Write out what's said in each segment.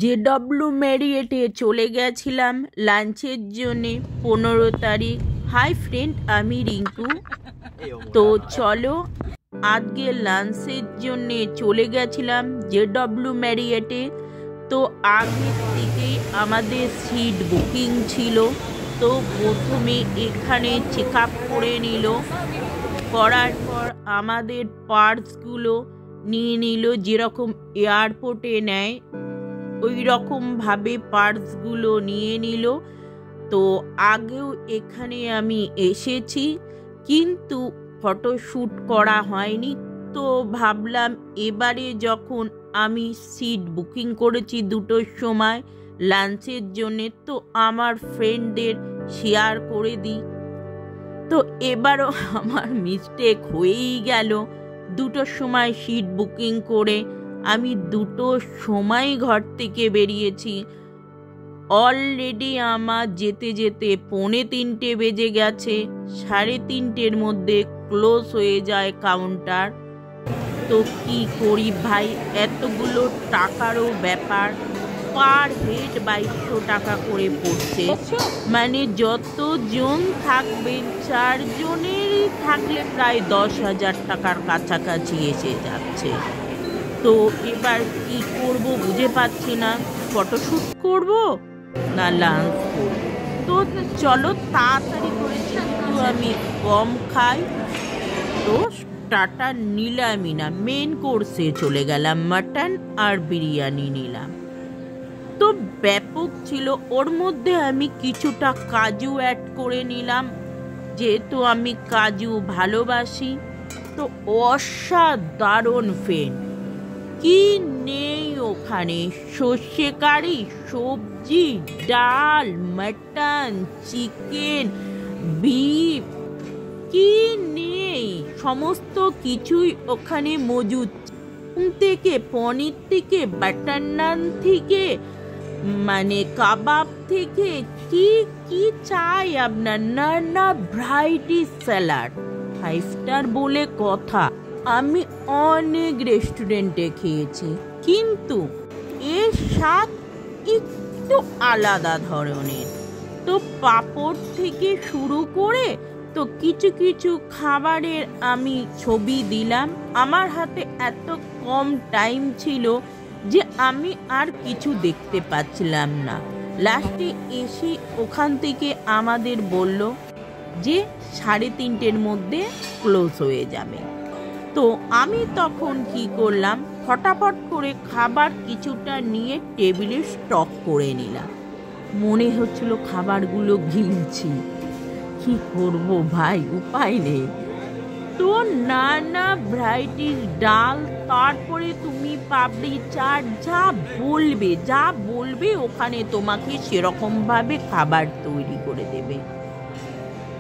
JW ম্যারিয়েটে চলে গেছিলাম লাঞ্চের জন্যে 15 তারিখ। হাই ফ্রেন্ড, আমি রিঙ্কু। তো চলো, আজকে লাঞ্চের জন্যে চলে গেছিলাম JW ম্যারিয়েটে। তো আগের থেকে আমাদের সিট বুকিং ছিল। তো প্রথমে এখানে চেক আপ করে নিল, করার পর আমাদের পার্সগুলো নিয়ে নিল, যেরকম এয়ারপোর্টে নেয় ওই রকমভাবে পার্সগুলো নিয়ে নিল। তো আগেও এখানে আমি এসেছি, কিন্তু ফটোশ্যুট করা হয়নি। তো ভাবলাম এবারে যখন আমি সিট বুকিং করেছি 2টোর সময় লাঞ্চের জন্যে, তো আমার ফ্রেন্ডদের শেয়ার করে দিই। তো এবারও আমার মিস্টেক হয়েই গেল। 2টোর সময় সিট বুকিং করে আমি 2টোর সময় ঘর থেকে বেরিয়েছি। অলরেডি আমার যেতে যেতে 2:45 বেজে গেছে। 3:30-এর মধ্যে ক্লোজ হয়ে যায় কাউন্টার। তো কি করি ভাই, এতগুলো টাকারও ব্যাপার। পার হেড 2200 টাকা করে পড়ছে। মানে যতজন থাকবেন 4 জনেরই থাকলে প্রায় 10,000 টাকার কাছাকাছি এসে যাচ্ছে। তো এবার কি করব বুঝে পাচ্ছি না, ফটোশ্যুট করব না লাঞ্চ করব। তো চলো তাড়াতাড়ি করে, যেহেতু আমি কম খাই তো স্টার্টার নিলামই না, মেন কোর্সে চলে গেলাম। মাটন আর বিরিয়ানি নিলাম। তো ব্যাপক ছিল। ওর মধ্যে আমি কিছুটা কাজু অ্যাড করে নিলাম, যেহেতু আমি কাজু ভালোবাসি। তো অসাধারণ ফ্রেন্ড, কি নেই ওখানে! সর্ষে কারি, সবজি, ডাল, মাটন, চিকেন, বিফ, কি নেই! সমস্ত কিছুই ওখানে মজুদ। থেকে পনির থেকে, বাটার নান থেকে, মানে কাবাব থেকে, কি কি চাই আপনার! নানা ভ্যারাইটি স্যালাড। 5 স্টার বলে কথা, আমি অনেক রেস্টুরেন্টে খেয়েছি, কিন্তু এর স্বাদ একটু আলাদা ধরনের। তো পাঁপড় থেকে শুরু করে তো কিছু কিছু খাবারের আমি ছবি দিলাম। আমার হাতে এত কম টাইম ছিল যে আমি আর কিছু দেখতে পাচ্ছিলাম না। লাস্টে এসে ওখান থেকে আমাদের বলল যে 3:30-এর মধ্যে ক্লোজ হয়ে যাবে। তো আমি তখন কি করলাম, ফটাফট করে খাবার কিছুটা নিয়ে টেবিলে স্টক করে নিলাম। মনে হচ্ছিল খাবারগুলো গিলছি, কি করব ভাই, উপায় নেই। তো নানা ভ্যারাইটিস ডাল, তারপরে তুমি পাপড়ি চাট, যা বলবে ওখানে তোমাকে সেরকমভাবে খাবার তৈরি করে দেবে।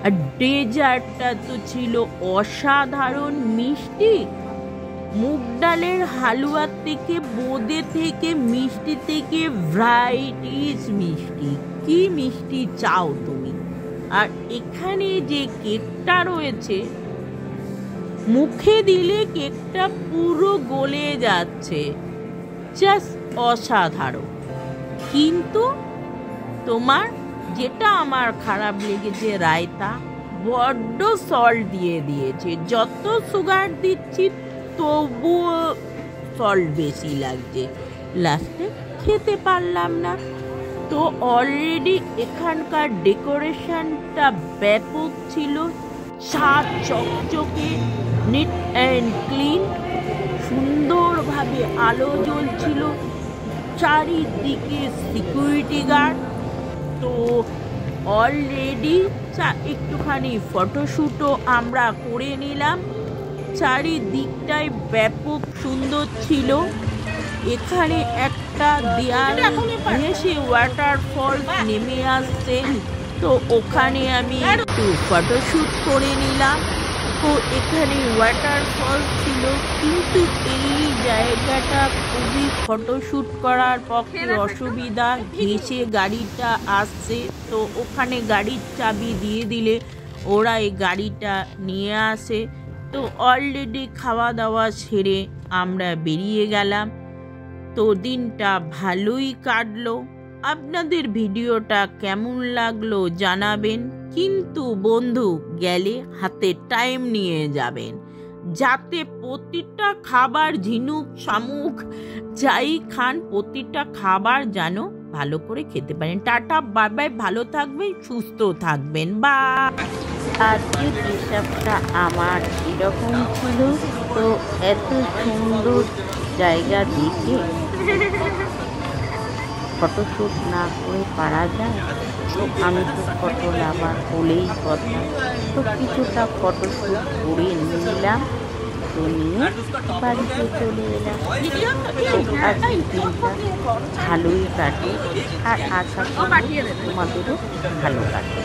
আর ডেজার্টটা তো ছিল অসাধারণ মিষ্টি। মুগ ডালের হালুয়া থেকে, বোঁদে থেকে, মিষ্টি থেকে, ভ্যারাইটিস মিষ্টি। কি মিষ্টি চাও তুমি! আর এখানে যে কেকটা রয়েছে, মুখে দিলে কেকটা পুরো গলে যাচ্ছে, জাস্ট অসাধারণ। কিন্তু তোমার যেটা আমার খারাপ লেগেছে, রায়তা বড্ড সল্ট দিয়ে দিয়েছে। যত সুগার দিচ্ছি তবুও সল্ট বেশি লাগছে। লাস্টে খেতে পারলাম না। তো অলরেডি এখানকার ডেকোরেশনটা ব্যাপক ছিল, চকচকে, নিট অ্যান্ড ক্লিন, সুন্দরভাবে আলো জ্বলছিল, চারিদিকে সিকিউরিটি গার্ড। তো অলরেডি একটুখানি ফটোশ্যুটও আমরা করে নিলাম। চারিদিকটাই ব্যাপক সুন্দর ছিল। এখানে একটা দেয়াল ঘেঁষে ওয়াটারফল নেমে আসছে, তো ওখানে আমি একটু ফটোশ্যুট করে নিলাম। তো এখানে ওয়াটারফল ছিল, কিন্তু এই জায়গাটা খুবই ফটোশ্যুট করার পক্ষে অসুবিধা। ঘেঁষে গাড়িটা আসছে, তো ওখানে গাড়ির চাবি দিয়ে দিলে ওরা এই গাড়িটা নিয়ে আসে। তো অলরেডি খাওয়া দাওয়া সেরে আমরা বেরিয়ে গেলাম। তো দিনটা ভালোই কাটলো। আপনাদের ভিডিওটা কেমন লাগলো জানাবেন, কিন্তু বন্ধু গেলে হাতে টাইম নিয়ে যাবেন, যাতে প্রতিটা খাবার ঝিনুক শামুক যাই খান প্রতিটা খাবার যেন ভালো করে খেতে পারেন। টাটা, বাই বাই, ভালো থাকবেন, সুস্থ থাকবেন, বা আজকে হিসাবটা আমার এরকম ছিল। তো এত সুন্দর জায়গা দেখে ফটোশ্যুট না করে পারা যায়? তো আমি তো ফটো লাভার বলেই কথা, তো কিছুটা ফটোশ্যুট করে নিলাম, তো নিয়ে বাড়িতে চলে এলাম। তো আজকে দিনটা ভালোই কাটে, আর আশা করি তোমাদেরও ভালো কাটে।